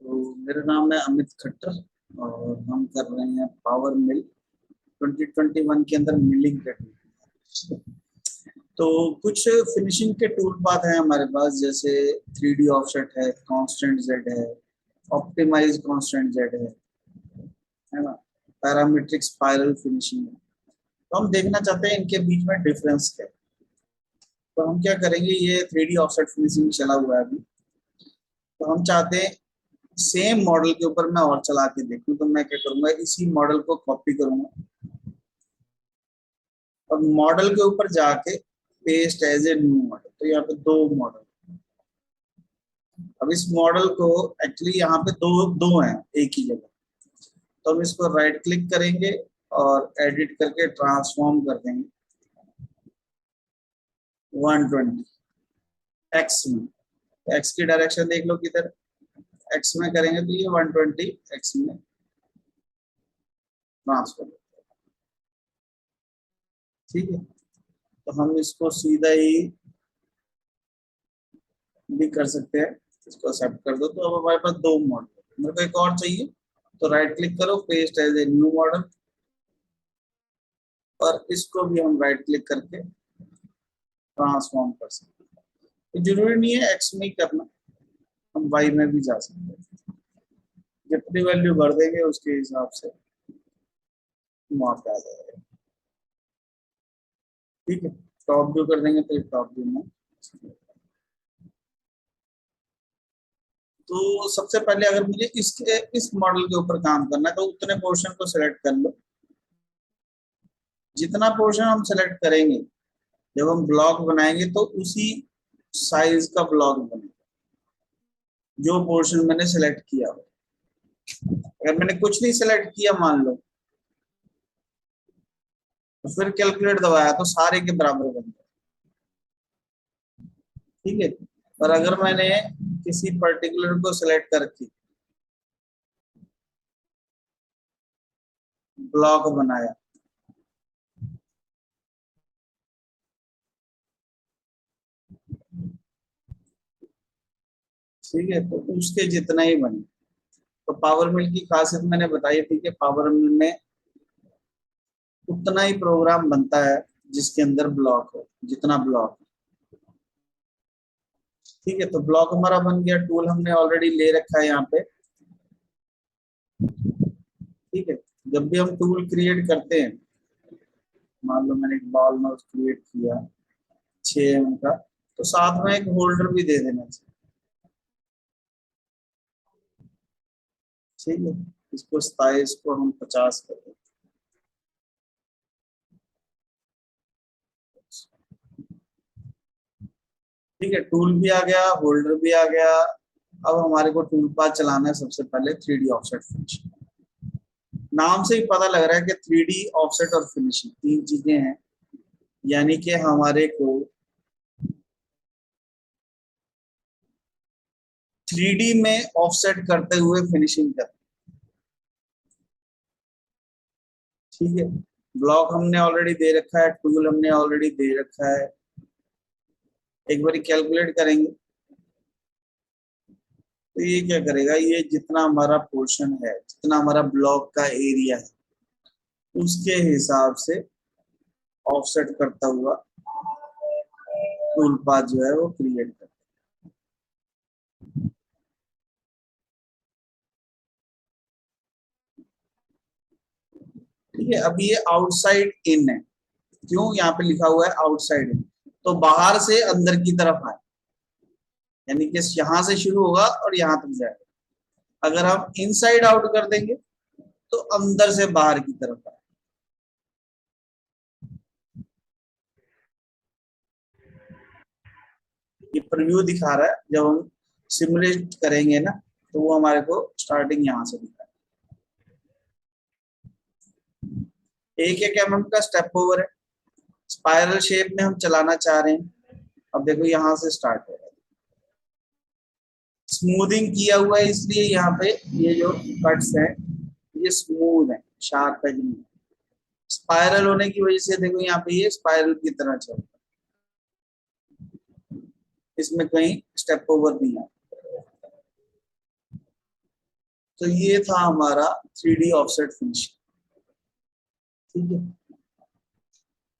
तो मेरा नाम है अमित खट्टर और हम कर रहे हैं पावर मिल 2021 के अंदर मिलिंग टेक्निक। तो कुछ फिनिशिंग के टूल पाथ हैं हमारे पास, जैसे 3D ऑफसेट है, कांस्टेंट जेड है, ऑप्टिमाइज कांस्टेंट जेड है ना, पैरामीट्रिक स्पाइरल फिनिशिंग है। तो हम देखना चाहते हैं इनके बीच में डिफरेंस क्या है। तो हम क्या करेंगे, ये 3D ऑफसेट फिनिशिंग चला हुआ है अभी, तो हम चाहते हैं सेम मॉडल के ऊपर मैं और चला के देखूं। तो मैं क्या करूंगा, इसी मॉडल को कॉपी करूंगा और मॉडल के ऊपर जाके paste as a new model. तो यहाँ पे दो मॉडल, अब इस मॉडल को एक्चुअली यहाँ पे दो दो हैं एक ही जगह। तो हम इसको राइट क्लिक करेंगे और एडिट करके ट्रांसफॉर्म कर देंगे 120 एक्स में। एक्स की डायरेक्शन देख लो किधर, एक्स में करेंगे तो ये 120 एक्स में ट्रांसफर। ठीक है, तो हम इसको सीधा ही भी कर सकते हैं, इसको एक्सेप्ट कर दो। तो अब हमारे पास दो मॉडल, मेरे को एक और चाहिए, तो राइट क्लिक करो, paste as a new model, और इसको भी हम राइट क्लिक करके ट्रांसफॉर्म कर सकते हैं। तो जरूरी नहीं है एक्स में ही करना, हम वाई में भी जा सकते हैं। जितनी वैल्यू भर देंगे उसके हिसाब से वहां पे आ जाएगा। ठीक है, टॉप व्यू कर देंगे तो टॉप व्यू में। तो सबसे पहले अगर मुझे इस मॉडल के ऊपर काम करना है तो उतने पोर्शन को सिलेक्ट कर लो। जितना पोर्शन हम सेलेक्ट करेंगे, जब हम ब्लॉक बनाएंगे तो उसी साइज का ब्लॉक बनेगा जो पोर्शन मैंने सेलेक्ट किया हो। अगर मैंने कुछ नहीं सेलेक्ट किया मान लो, तो फिर कैलकुलेट दबाया तो सारे के बराबर बन गए। ठीक है, पर अगर मैंने किसी पर्टिकुलर को सिलेक्ट करके ब्लॉक बनाया, ठीक है, तो उसके जितना ही बने। तो पावर मिल की खासियत मैंने बताई थी कि पावर मिल में उतना ही प्रोग्राम बनता है जिसके अंदर ब्लॉक हो, जितना ब्लॉक। ठीक है, तो ब्लॉक हमारा बन गया, टूल हमने ऑलरेडी ले रखा है यहाँ पे। ठीक है, जब भी हम टूल क्रिएट करते हैं, मान लो मैंने एक बॉल माउस क्रिएट किया 6 mm का, तो साथ में एक होल्डर भी दे देना चाहिए। ठीक है, इसको 27 को हम 50 कर दें। ठीक है, टूल भी आ गया, होल्डर भी आ गया। अब हमारे को टूल पाथ चलाना है सबसे पहले 3D ऑफसेट फिनिशिंग। नाम से ही पता लग रहा है कि 3D ऑफसेट और फिनिशिंग तीन चीजें हैं, यानी कि हमारे को 3D में ऑफसेट करते हुए फिनिशिंग कर। ठीक है, ब्लॉक हमने ऑलरेडी दे रखा है, टूल हमने ऑलरेडी दे रखा है। एक बार कैलकुलेट करेंगे तो ये क्या करेगा, ये जितना हमारा पोर्शन है, जितना हमारा ब्लॉक का एरिया है, उसके हिसाब से ऑफसेट करता हुआ टूल पाथ जो है वो क्रिएट कर। ठीक है, अब ये आउटसाइड इन है, क्यों यहाँ पे लिखा हुआ है आउटसाइड इन, तो बाहर से अंदर की तरफ आए, यानी कि यहाँ से शुरू होगा और यहाँ तक जाएगा। अगर हम इनसाइड आउट कर देंगे तो अंदर से बाहर की तरफ आए। ये प्रीव्यू दिखा रहा है, जब हम सिमुलेट करेंगे ना तो वो हमारे को स्टार्टिंग यहाँ से दिखा रहा है। 1-1 mm का स्टेप ओवर है, स्पाइरल शेप में हम चलाना चाह रहे हैं। अब देखो यहाँ से स्टार्ट हो रहा है, स्मूथिंग किया हुआ है, इसलिए यहाँ पे ये जो कट्स हैं ये स्मूथ है, शार्प एज नहीं। स्पाइरल होने की वजह से देखो यहाँ पे ये स्पाइरल की तरह चल रहा है, इसमें कहीं स्टेप ओवर नहीं है। तो ये था हमारा 3D ऑफसेट फिनिशिंग। ठीक है,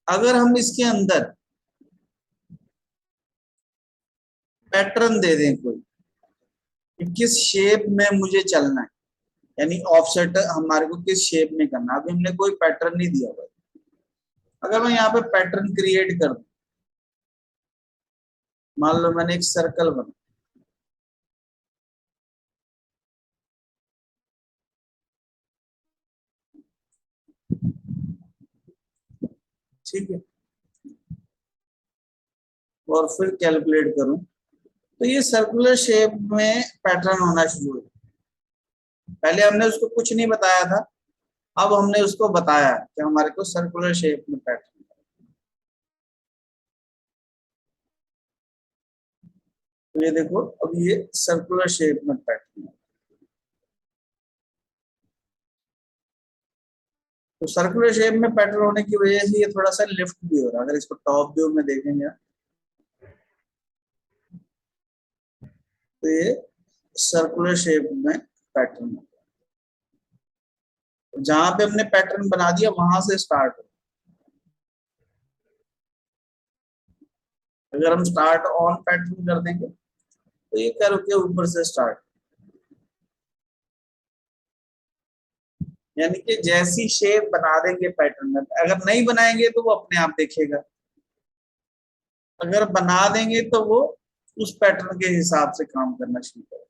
अगर हम इसके अंदर पैटर्न दे दें कोई कि किस शेप में मुझे चलना है, यानी ऑफसेट हमारे को किस शेप में करना है, अभी हमने कोई पैटर्न नहीं दिया हुआ। अगर मैं यहाँ पे पैटर्न क्रिएट कर दूं, मान लो मैंने एक सर्कल बना, ठीक है, और फिर कैलकुलेट करूं, तो ये सर्कुलर शेप में पैटर्न होना शुरू हो। पहले हमने उसको कुछ नहीं बताया था, अब हमने उसको बताया कि हमारे को सर्कुलर शेप में पैटर्न। तो ये देखो, अब ये सर्कुलर शेप में पैटर्न है। तो सर्कुलर शेप में पैटर्न होने की वजह से ये थोड़ा सा लिफ्ट भी हो रहा है। अगर इसको टॉप व्यू में देखेंगे तो ये सर्कुलर शेप में पैटर्न है। जहां पे हमने पैटर्न बना दिया वहां से स्टार्ट हो। अगर हम स्टार्ट ऑन पैटर्न कर देंगे तो ये कर्व के ऊपर से स्टार्ट, यानी कि जैसी शेप बना देंगे पैटर्न में, अगर नहीं बनाएंगे तो वो अपने आप देखेगा, अगर बना देंगे तो वो उस पैटर्न के हिसाब से काम करना शुरू करेगा।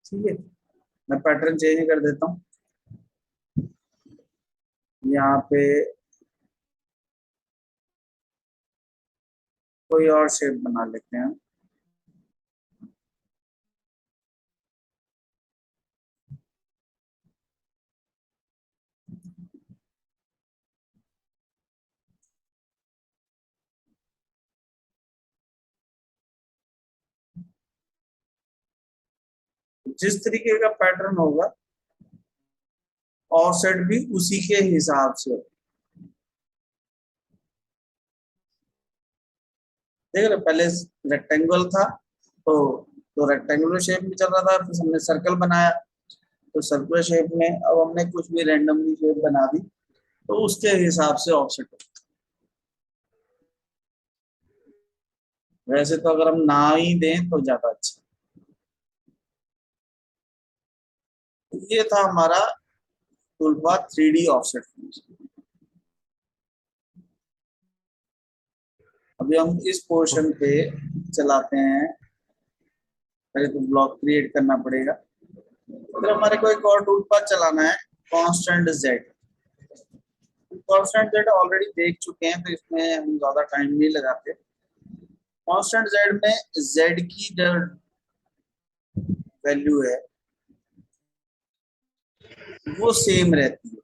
ठीक है, मैं पैटर्न चेंज कर देता हूँ। यहाँ पे कोई और शेप बना लेते हैं। जिस तरीके का पैटर्न होगा ऑफसेट भी उसी के हिसाब से होगा। देख रहे, पहले रेक्टेंगल था तो रेक्टेंगुलर शेप में चल रहा था, फिर हमने सर्कल बनाया तो सर्कुलर शेप में, अब हमने कुछ भी रैंडमली शेप बना दी तो उसके हिसाब से ऑफसेट होगा। वैसे तो अगर हम ना ही दें तो ज्यादा अच्छा। तो ये था हमारा टूलबार 3D ऑफसेट फिनिशिंग। अभी हम इस पोर्शन पे चलाते हैं। पहले तो ब्लॉक क्रिएट करना पड़ेगा। अगर हमारे को एक और टूल पाथ चलाना है, constant Z. Constant Z already देख चुके हैं तो इसमें हम ज्यादा टाइम नहीं लगाते। कांस्टेंट जेड में जेड की जो वैल्यू है वो सेम रहती है,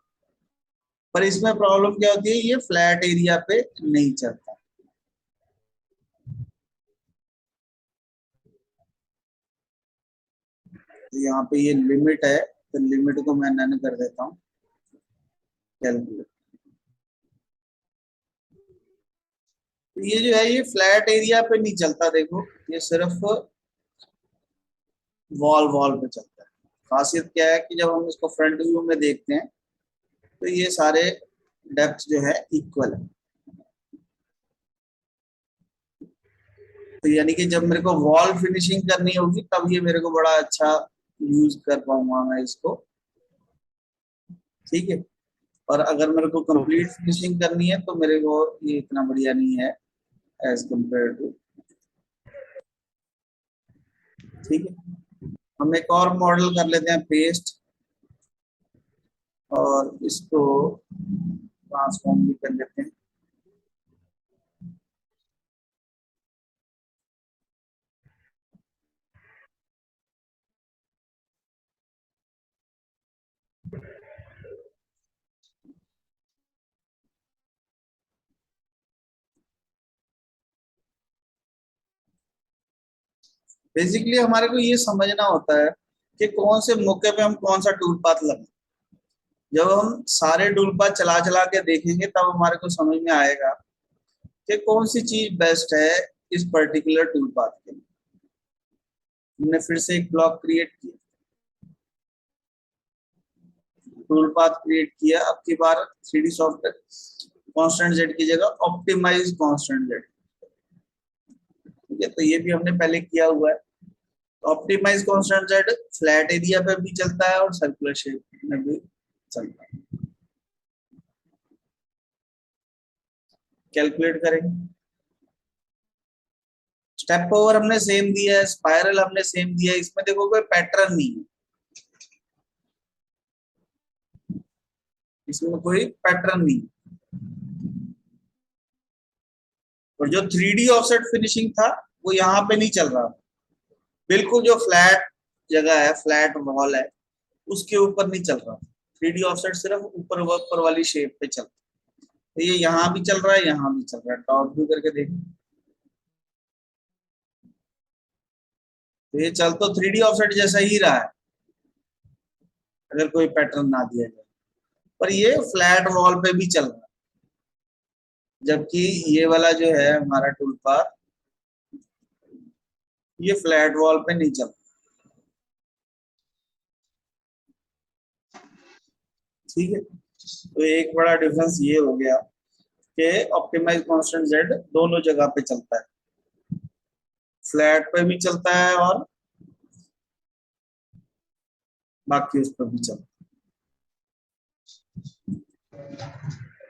पर इसमें प्रॉब्लम क्या होती है, ये फ्लैट एरिया पे नहीं चलता। तो यहाँ पे ये लिमिट है, तो लिमिट को मैं नन कर देता हूँ, कैलकुलेट। तो ये जो है ये फ्लैट एरिया पे नहीं चलता, देखो ये सिर्फ वॉल वॉल पे चलता है। खासियत क्या है कि जब हम इसको फ्रंट व्यू में देखते हैं तो ये सारे डेप्थ जो है इक्वल है। तो यानी कि जब मेरे को वॉल फिनिशिंग करनी होगी तब ये मेरे को बड़ा अच्छा यूज कर पाऊंगा मैं इसको। ठीक है, और अगर मेरे को कंप्लीट फिनिशिंग करनी है तो मेरे को ये इतना बढ़िया नहीं है एज कंपेयर टू। ठीक है, हम एक और मॉडल कर लेते हैं, पेस्ट, और इसको ट्रांसफॉर्म भी कर लेते हैं। बेसिकली हमारे को ये समझना होता है कि कौन से मौके पे हम कौन सा टूल पाथ लगाएं। जब हम सारे टूल पाथ चला चला के देखेंगे तब हमारे को समझ में आएगा कि कौन सी चीज बेस्ट है इस पर्टिकुलर टूल पाथ के लिए। हमने फिर से एक ब्लॉक क्रिएट किया, टूल पाथ क्रिएट किया। अब की बार 3D सॉफ्टवेयर कांस्टेंट जेड की जगह ऑप्टिमाइज कांस्टेंट जेड। ठीक है, तो ये भी हमने पहले किया हुआ है। Optimise constant Z flat area पे भी चलता है और सर्कुलर शेप में भी चलता है। कैलकुलेट करेंगे। स्टेप ओवर हमने सेम दिया है, स्पाइरल हमने सेम दिया है, इसमें देखो कोई पैटर्न नहीं है, इसमें कोई पैटर्न नहीं। और जो 3D ऑफसेट फिनिशिंग था वो यहाँ पे नहीं चल रहा, बिल्कुल जो फ्लैट जगह है, फ्लैट वॉल है, उसके ऊपर नहीं चल रहा। 3D ऑफसेट सिर्फ ऊपर वाली शेप पे चल रहा है। तो ये यहाँ भी चल रहा है, यहाँ भी चल रहा है। टॉप व्यू करके देखो, तो ये चल तो 3D ऑफसेट जैसा ही रहा है अगर कोई पैटर्न ना दिया जाए, पर ये फ्लैट वॉल पे भी चल रहा है। जबकि ये वाला जो है हमारा टूल पाथ, ये फ्लैट वॉल पे नहीं चल रहा। ठीक है, तो एक बड़ा डिफरेंस ये हो गया कि ऑप्टिमाइज कांस्टेंट जेड दोनों जगह पे चलता है, फ्लैट पे भी चलता है और बाकी उस पर भी चलता है।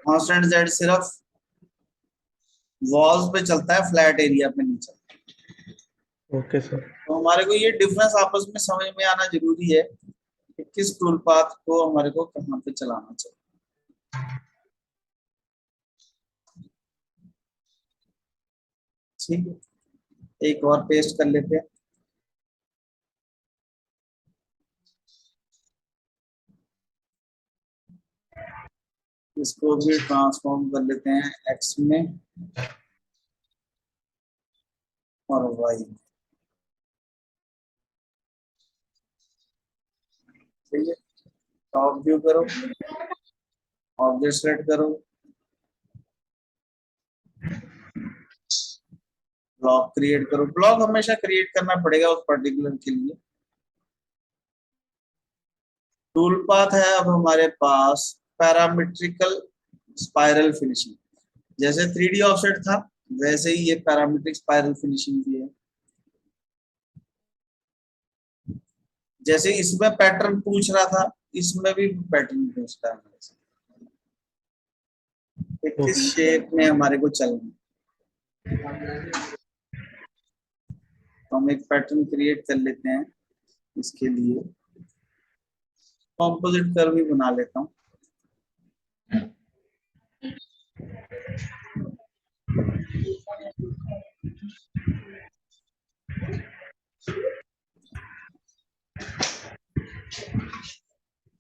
कांस्टेंट जेड सिर्फ वॉल्स पे चलता है, फ्लैट एरिया पे नहीं चलता। Okay sir. तो हमारे को ये डिफरेंस आपस में समझ में आना जरूरी है कि किस टूल पाथ को हमारे को कहाँ पे चलाना चाहिए। ठीक है, एक और पेस्ट कर लेते हैं। इसको भी ट्रांसफॉर्म कर लेते हैं एक्स में और वाई में। ठीक है, टॉप व्यू करो, ऑब्जेक्ट सेलेक्ट करो, ब्लॉक क्रिएट करो। ब्लॉक हमेशा क्रिएट करना पड़ेगा उस पर्टिकुलर के लिए। टूल पाथ है अब हमारे पास पैरामीट्रिकल स्पाइरल फिनिशिंग। जैसे 3D ऑफसेट था वैसे ही ये पैरामीट्रिक स्पाइरल फिनिशिंग भी है। जैसे इसमें पैटर्न पूछ रहा था, इसमें भी पैटर्न पूछता है हमारे से कि किस शेप में हमारे को चलना है। तो हम एक पैटर्न क्रिएट कर लेते हैं। इसके लिए कॉम्पोजिट कर्व भी बना लेता हूँ।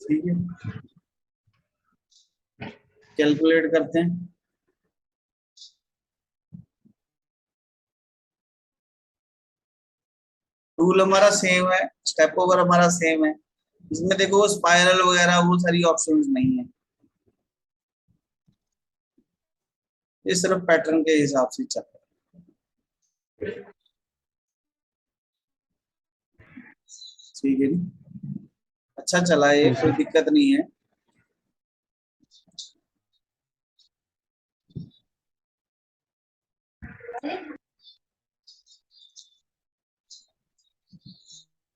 ठीक है, कैलकुलेट करते हैं। टूल हमारा सेम है, स्टेप ओवर हमारा सेम है। इसमें देखो वो स्पाइरल वगैरह वो सारी ऑप्शंस नहीं है, ये सिर्फ पैटर्न के हिसाब से चल रहा है। ठीक है, अच्छा चला ये, कोई दिक्कत नहीं है।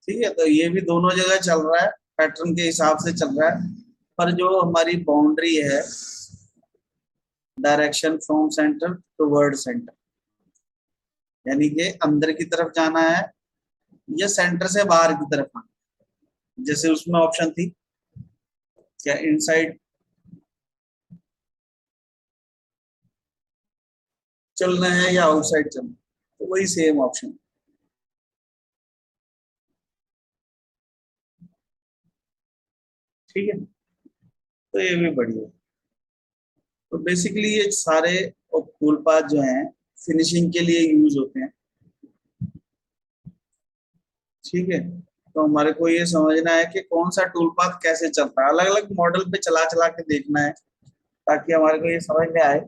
ठीक है, तो ये भी दोनों जगह चल रहा है, पैटर्न के हिसाब से चल रहा है। पर जो हमारी बाउंड्री है, direction from centre toward centre, यानी कि अंदर की तरफ जाना है या सेंटर से बाहर की तरफ आना, जैसे उसमें ऑप्शन थी क्या इनसाइड चलना है या आउटसाइड चलना है, तो वही सेम ऑप्शन। ठीक है, तो ये भी बढ़िया। तो बेसिकली ये सारे टूल पाथ जो हैं फिनिशिंग के लिए यूज होते हैं। ठीक है, तो हमारे को ये समझना है कि कौन सा टूल पाथ कैसे चलता है, अलग अलग मॉडल पे चला चला के देखना है ताकि हमारे को ये समझ में आए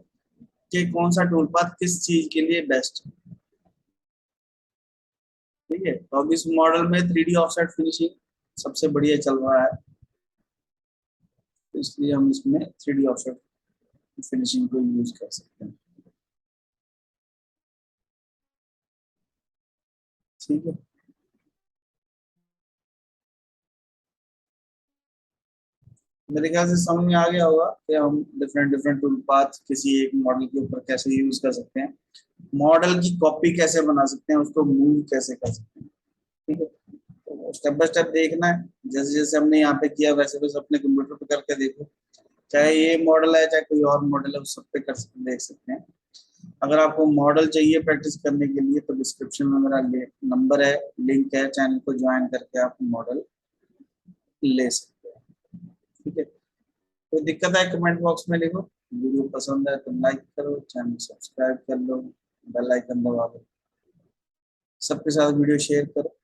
कि कौन सा टूल पाथ किस चीज के लिए बेस्ट है। ठीक है, तो अब इस मॉडल में 3D ऑफसेट फिनिशिंग सबसे बढ़िया चल रहा है, तो इसलिए हम इसमें 3D ऑफसेट फिनिशिंग को यूज कर सकते हैं। ठीक है, मेरे ख्याल से समझ में आ गया होगा कि हम डिफरेंट डिफरेंट टूल पाथ किसी एक मॉडल के ऊपर कैसे यूज कर सकते हैं, मॉडल की कॉपी कैसे बना सकते हैं, उसको मूव कैसे कर सकते हैं। ठीक है, तो स्टेप बाय स्टेप देखना है, जैसे जैसे हमने यहाँ पे किया वैसे वैसे अपने कंप्यूटर पे करके देखो, चाहे ये मॉडल है चाहे कोई और मॉडल है, उस सब पे कर सकते देख सकते हैं। अगर आपको मॉडल चाहिए प्रैक्टिस करने के लिए तो डिस्क्रिप्शन में मेरा नंबर है, लिंक है, चैनल को ज्वाइन करके आप मॉडल ले सकते हैं। ठीक है, कोई दिक्कत है कमेंट बॉक्स में लिखो, वीडियो पसंद है तो लाइक करो, चैनल सब्सक्राइब कर लो, बेल आइकन दबा दो, सबके साथ वीडियो शेयर करो।